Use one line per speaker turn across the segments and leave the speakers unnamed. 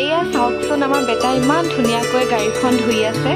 এয়া চাওকচোন আমাৰ বেটা ইমান ধুনীয়াকৈ গাড়ীখন ধুই আছে।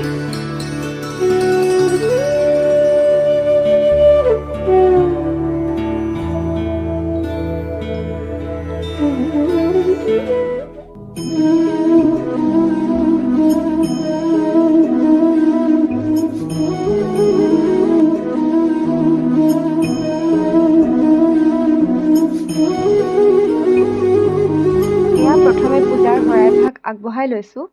প্ৰথমে পূজাৰ শৰাই ভাগ আগবঢ়াই লৈছোঁ।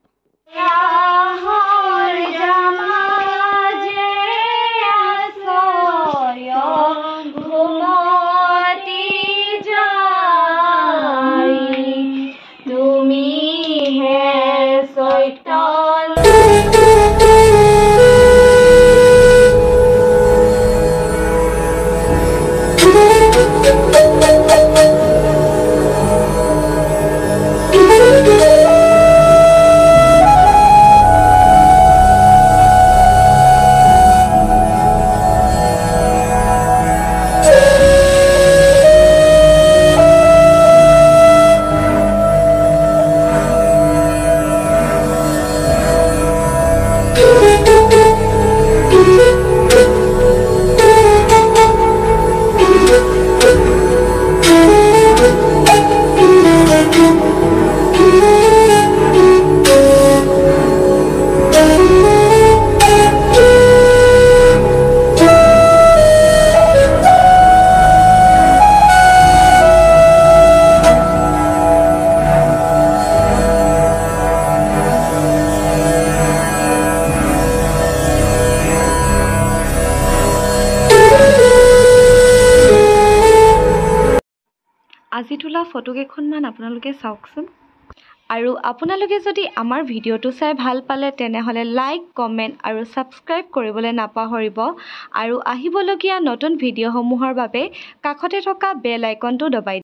আজি তোলা ফটোকেইখনমান আপোনালোকে চাওকচোন। আৰু আপোনালোকে যদি আমাৰ ভিডিঅ'টো চাই ভাল পালে তেনেহ'লে লাইক, কমেণ্ট আৰু ছাবস্ক্ৰাইব কৰিবলৈ নাপাহৰিব। আৰু আহিবলগীয়া নতুন ভিডিঅ'সমূহৰ বাবে কাষতে থকা বেল আইকনটো দবাই